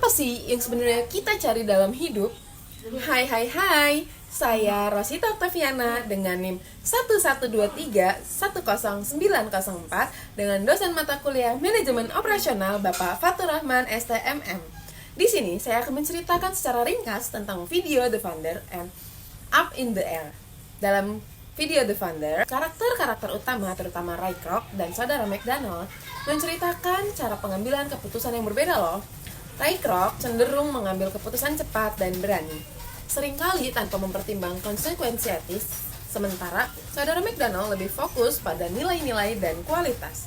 Apa sih yang sebenarnya kita cari dalam hidup? Hai, saya Rosita Octaviana dengan NIM 1123-10904 dengan dosen mata kuliah Manajemen Operasional Bapak Fatur Rahman STMM. Di sini saya akan menceritakan secara ringkas tentang video The Founder and Up in the Air. Dalam video The Founder, karakter-karakter utama terutama Ray Kroc dan saudara McDonald menceritakan cara pengambilan keputusan yang berbeda loh. Ray Kroc cenderung mengambil keputusan cepat dan berani, seringkali tanpa mempertimbangkan konsekuensi etis, sementara saudara McDonald lebih fokus pada nilai-nilai dan kualitas,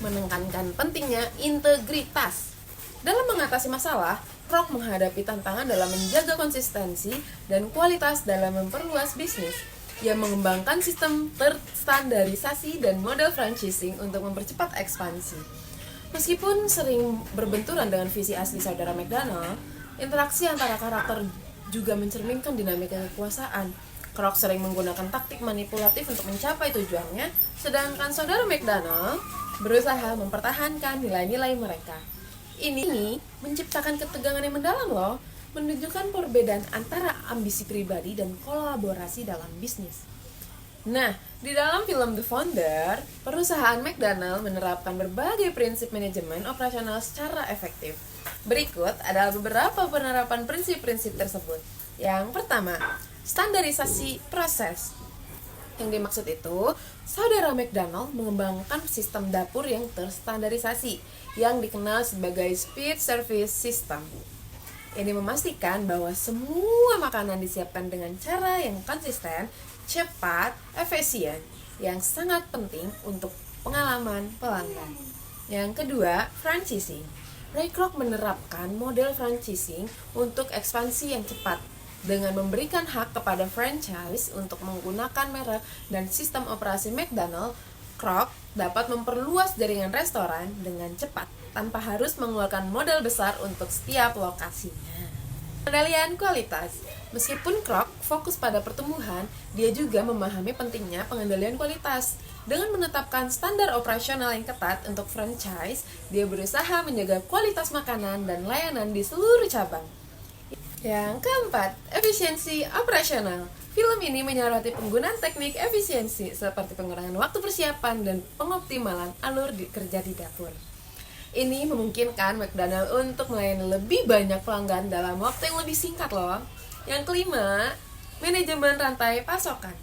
menekankan pentingnya integritas. Dalam mengatasi masalah, Kroc menghadapi tantangan dalam menjaga konsistensi dan kualitas dalam memperluas bisnis. Ia mengembangkan sistem terstandarisasi dan model franchising untuk mempercepat ekspansi. Meskipun sering berbenturan dengan visi asli saudara McDonald, interaksi antara karakter juga mencerminkan dinamika kekuasaan. Kroc sering menggunakan taktik manipulatif untuk mencapai tujuannya, sedangkan saudara McDonald berusaha mempertahankan nilai-nilai mereka. Ini menciptakan ketegangan yang mendalam loh, menunjukkan perbedaan antara ambisi pribadi dan kolaborasi dalam bisnis. Nah, di dalam film The Founder, perusahaan McDonald menerapkan berbagai prinsip manajemen operasional secara efektif. Berikut adalah beberapa penerapan prinsip-prinsip tersebut. Yang pertama, standarisasi proses. Yang dimaksud itu, saudara McDonald mengembangkan sistem dapur yang terstandarisasi, yang dikenal sebagai Speed Service System. Ini memastikan bahwa semua makanan disiapkan dengan cara yang konsisten, cepat, efisien, yang sangat penting untuk pengalaman pelanggan. Yang kedua, franchising. Ray Kroc menerapkan model franchising untuk ekspansi yang cepat dengan memberikan hak kepada franchise untuk menggunakan merek dan sistem operasi McDonald. Kroc dapat memperluas jaringan restoran dengan cepat tanpa harus mengeluarkan modal besar untuk setiap lokasinya. Pengendalian kualitas. Meskipun Kroc fokus pada pertumbuhan, dia juga memahami pentingnya pengendalian kualitas. Dengan menetapkan standar operasional yang ketat untuk franchise, dia berusaha menjaga kualitas makanan dan layanan di seluruh cabang. Yang keempat, efisiensi operasional. Film ini menyoroti penggunaan teknik efisiensi seperti pengurangan waktu persiapan dan pengoptimalan alur kerja di dapur. Ini memungkinkan McDonald untuk melayani lebih banyak pelanggan dalam waktu yang lebih singkat loh. Yang kelima, manajemen rantai pasokan.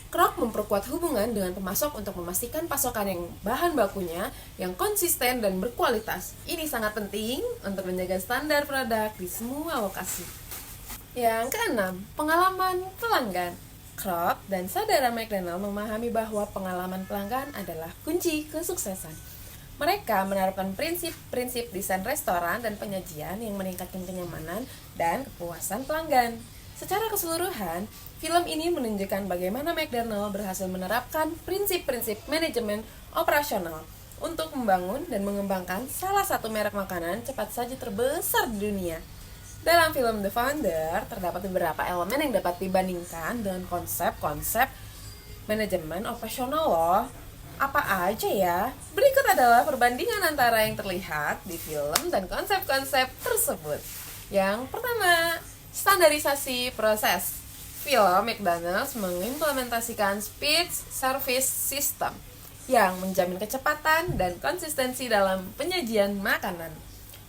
Kroc memperkuat hubungan dengan pemasok untuk memastikan pasokan yang bahan bakunya yang konsisten dan berkualitas. Ini sangat penting untuk menjaga standar produk di semua lokasi. Yang keenam, pengalaman pelanggan. Kroc dan saudara McDonald memahami bahwa pengalaman pelanggan adalah kunci kesuksesan. Mereka menerapkan prinsip-prinsip desain restoran dan penyajian yang meningkatkan kenyamanan dan kepuasan pelanggan. Secara keseluruhan, film ini menunjukkan bagaimana McDonald berhasil menerapkan prinsip-prinsip manajemen operasional untuk membangun dan mengembangkan salah satu merek makanan cepat saji terbesar di dunia. Dalam film The Founder, terdapat beberapa elemen yang dapat dibandingkan dengan konsep-konsep manajemen operasional loh. Apa aja ya? Berikut adalah perbandingan antara yang terlihat di film dan konsep-konsep tersebut. Yang pertama, standarisasi proses. Film McDonald's mengimplementasikan Speed Service System yang menjamin kecepatan dan konsistensi dalam penyajian makanan.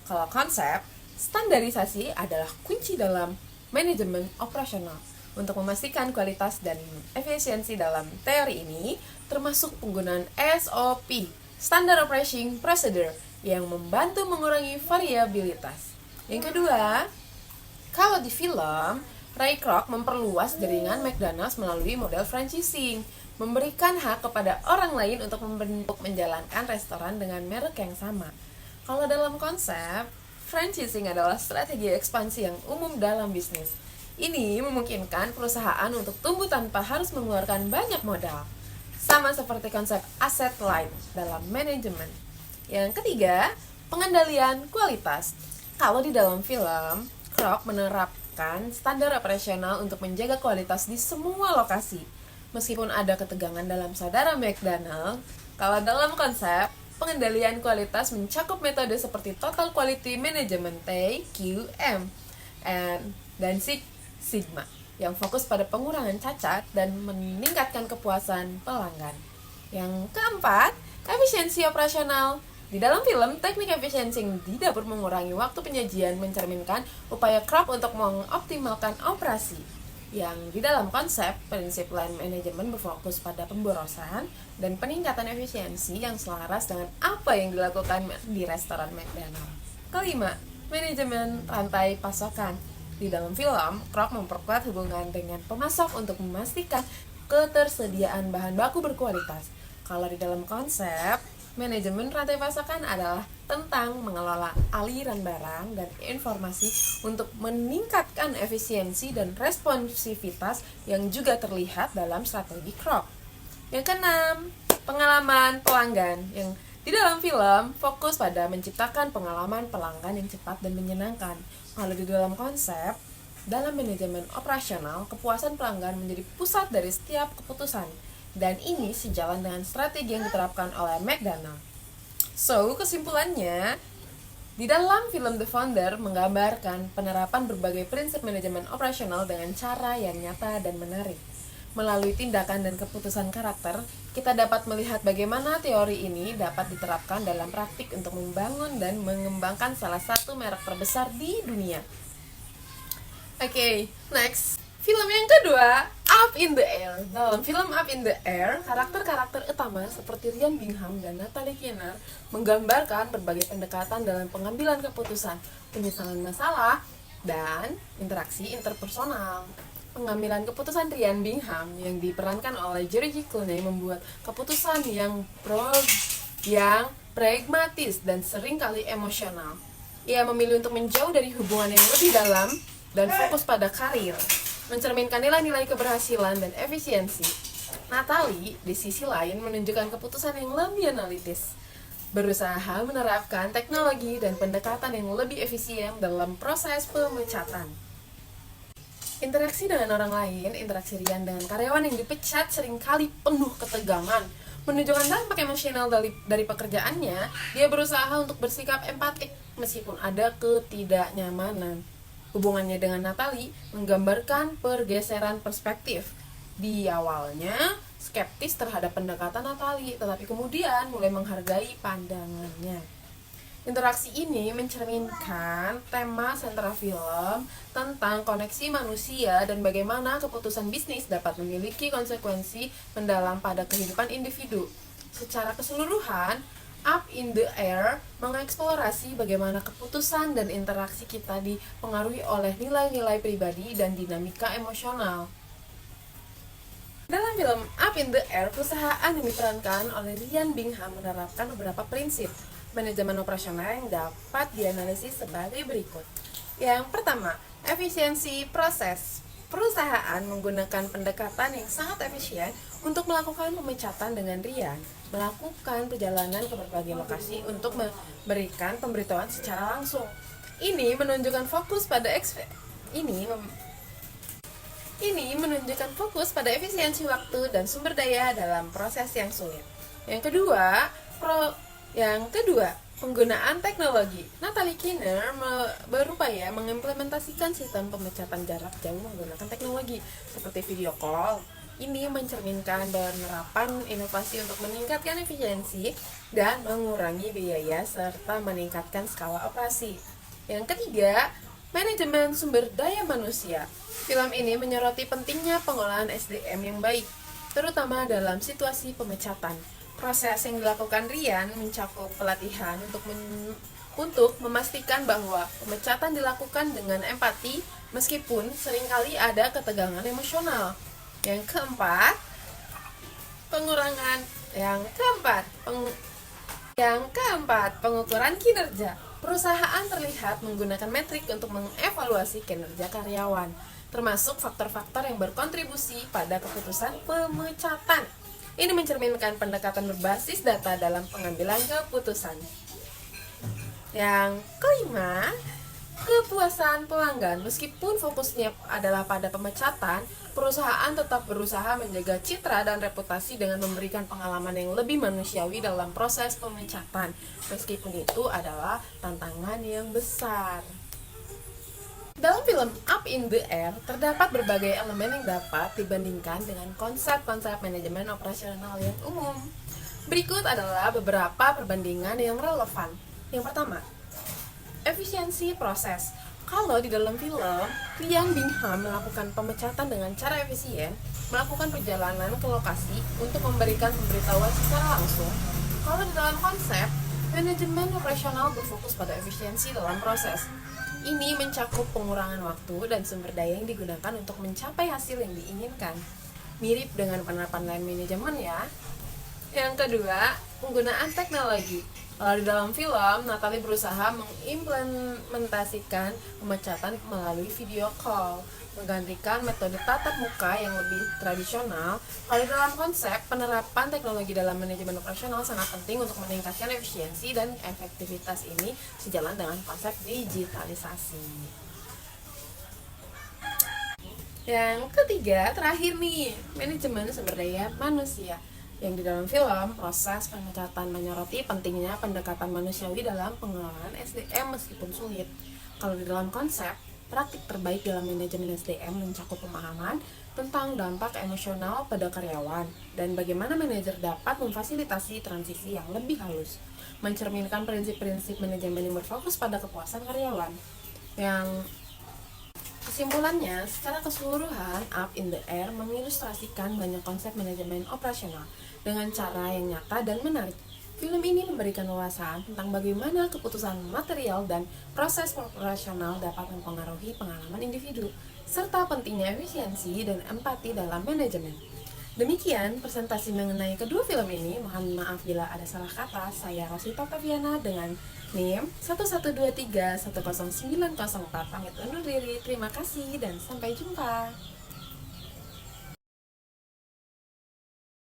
Kalau konsep, standarisasi adalah kunci dalam manajemen operasional untuk memastikan kualitas dan efisiensi. Dalam teori ini termasuk penggunaan SOP, Standard Operating Procedure, yang membantu mengurangi variabilitas. Yang kedua, kalau di film, Ray Kroc memperluas jaringan McDonald's melalui model franchising, memberikan hak kepada orang lain untuk menjalankan restoran dengan merek yang sama. Kalau dalam konsep, franchising adalah strategi ekspansi yang umum dalam bisnis. Ini memungkinkan perusahaan untuk tumbuh tanpa harus mengeluarkan banyak modal. Sama seperti konsep asset light dalam manajemen. Yang ketiga, pengendalian kualitas. Kalau di dalam film, Kroc menerapkan standar operasional untuk menjaga kualitas di semua lokasi. Meskipun ada ketegangan dalam saudara McDonald, kalau dalam konsep, pengendalian kualitas mencakup metode seperti Total Quality Management (TQM) dan Six Sigma yang fokus pada pengurangan cacat dan meningkatkan kepuasan pelanggan. Yang keempat, efisiensi operasional. Di dalam film, teknik efisiensi di dapur mengurangi waktu penyajian mencerminkan upaya Kropp untuk mengoptimalkan operasi. Yang di dalam konsep, prinsip line management berfokus pada pemborosan dan peningkatan efisiensi yang selaras dengan apa yang dilakukan di restoran McDonald's. Kelima, manajemen rantai pasokan. Di dalam film, Kropp memperkuat hubungan dengan pemasok untuk memastikan ketersediaan bahan baku berkualitas. Kalau di dalam konsep, manajemen rantai pasokan adalah tentang mengelola aliran barang dan informasi untuk meningkatkan efisiensi dan responsivitas yang juga terlihat dalam strategi Kropp. Yang keenam, pengalaman pelanggan yang di dalam film fokus pada menciptakan pengalaman pelanggan yang cepat dan menyenangkan. Kalau di dalam konsep, dalam manajemen operasional, kepuasan pelanggan menjadi pusat dari setiap keputusan. Dan ini sejalan dengan strategi yang diterapkan oleh McDonald's. So, kesimpulannya, di dalam film The Founder menggambarkan penerapan berbagai prinsip manajemen operasional dengan cara yang nyata dan menarik. Melalui tindakan dan keputusan karakter, kita dapat melihat bagaimana teori ini dapat diterapkan dalam praktik untuk membangun dan mengembangkan salah satu merek terbesar di dunia. Oke, next. Film yang kedua, Up in the Air. Dalam film Up in the Air, karakter-karakter utama seperti Ryan Bingham dan Natalie Kinner menggambarkan berbagai pendekatan dalam pengambilan keputusan, penyesalan masalah, dan interaksi interpersonal. Pengambilan keputusan Ryan Bingham yang diperankan oleh George Clooney membuat keputusan yang pragmatis dan seringkali emosional. Ia memilih untuk menjauh dari hubungan yang lebih dalam dan fokus pada karir, mencerminkan nilai-nilai keberhasilan dan efisiensi. Natalie, di sisi lain, menunjukkan keputusan yang lebih analitis, berusaha menerapkan teknologi dan pendekatan yang lebih efisien dalam proses pemecatan. Interaksi dengan orang lain, interaksi Ryan dengan karyawan yang dipecat seringkali penuh ketegangan. Menunjukkan dampak emosional dari pekerjaannya, dia berusaha untuk bersikap empatik meskipun ada ketidaknyamanan. Hubungannya dengan Natalie menggambarkan pergeseran perspektif. Di awalnya skeptis terhadap pendekatan Natalie, tetapi kemudian mulai menghargai pandangannya. Interaksi ini mencerminkan tema sentral film tentang koneksi manusia dan bagaimana keputusan bisnis dapat memiliki konsekuensi mendalam pada kehidupan individu. Secara keseluruhan, Up in the Air mengeksplorasi bagaimana keputusan dan interaksi kita dipengaruhi oleh nilai-nilai pribadi dan dinamika emosional. Dalam film Up in the Air, perusahaan yang diperankan oleh Ryan Bingham menerapkan beberapa prinsip manajemen operasional yang dapat dianalisis sebagai berikut. Yang pertama, efisiensi proses. Perusahaan menggunakan pendekatan yang sangat efisien untuk melakukan pemecatan dengan Ryan, melakukan perjalanan ke berbagai lokasi untuk memberikan pemberitahuan secara langsung. Ini menunjukkan fokus pada efisiensi waktu dan sumber daya dalam proses yang sulit. Yang kedua, penggunaan teknologi. Natalie Kinner berupaya mengimplementasikan sistem pemecatan jarak jauh menggunakan teknologi seperti video call. Ini mencerminkan penerapan inovasi untuk meningkatkan efisiensi dan mengurangi biaya serta meningkatkan skala operasi. Yang ketiga, manajemen sumber daya manusia. Film ini menyoroti pentingnya pengolahan SDM yang baik, terutama dalam situasi pemecatan. Proses yang dilakukan Ryan mencakup pelatihan untuk memastikan bahwa pemecatan dilakukan dengan empati meskipun seringkali ada ketegangan emosional. Yang keempat, pengukuran kinerja. Perusahaan terlihat menggunakan metrik untuk mengevaluasi kinerja karyawan, termasuk faktor-faktor yang berkontribusi pada keputusan pemecatan. Ini mencerminkan pendekatan berbasis data dalam pengambilan keputusan. Yang kelima, kepuasan pelanggan. Meskipun fokusnya adalah pada pemecatan, perusahaan tetap berusaha menjaga citra dan reputasi dengan memberikan pengalaman yang lebih manusiawi dalam proses pemecatan. Meskipun itu adalah tantangan yang besar. Dalam film Up in the Air, terdapat berbagai elemen yang dapat dibandingkan dengan konsep-konsep manajemen operasional yang umum. Berikut adalah beberapa perbandingan yang relevan. Yang pertama, efisiensi proses. Kalau di dalam film, Liam Bingham melakukan pemecatan dengan cara efisien, melakukan perjalanan ke lokasi untuk memberikan pemberitahuan secara langsung. Kalau di dalam konsep, manajemen operasional berfokus pada efisiensi dalam proses. Ini mencakup pengurangan waktu dan sumber daya yang digunakan untuk mencapai hasil yang diinginkan. Mirip dengan penerapan line manajemen ya. Yang kedua, penggunaan teknologi. Kalau di dalam film, Natalie berusaha mengimplementasikan pemecatan melalui video call, menggantikan metode tatap muka yang lebih tradisional. Kalau di dalam konsep, penerapan teknologi dalam manajemen operasional sangat penting untuk meningkatkan efisiensi dan efektivitas ini sejalan dengan konsep digitalisasi. Yang ketiga, terakhir nih, manajemen sumber daya manusia. Yang di dalam film, proses pemecatan menyoroti pentingnya pendekatan manusiawi dalam pengelolaan SDM meskipun sulit. Kalau di dalam konsep, praktik terbaik dalam manajemen SDM mencakup pemahaman tentang dampak emosional pada karyawan dan bagaimana manajer dapat memfasilitasi transisi yang lebih halus, mencerminkan prinsip-prinsip manajemen yang berfokus pada kepuasan karyawan. Yang kesimpulannya, secara keseluruhan, Up in the Air mengilustrasikan banyak konsep manajemen operasional dengan cara yang nyata dan menarik. Film ini memberikan wawasan tentang bagaimana keputusan material dan proses operasional dapat mempengaruhi pengalaman individu, serta pentingnya efisiensi dan empati dalam manajemen. Demikian presentasi mengenai kedua film ini. Mohon maaf bila ada salah kata. Saya Rosita Taviana dengan NIM 112310904 pamit undur diri. Terima kasih dan sampai jumpa.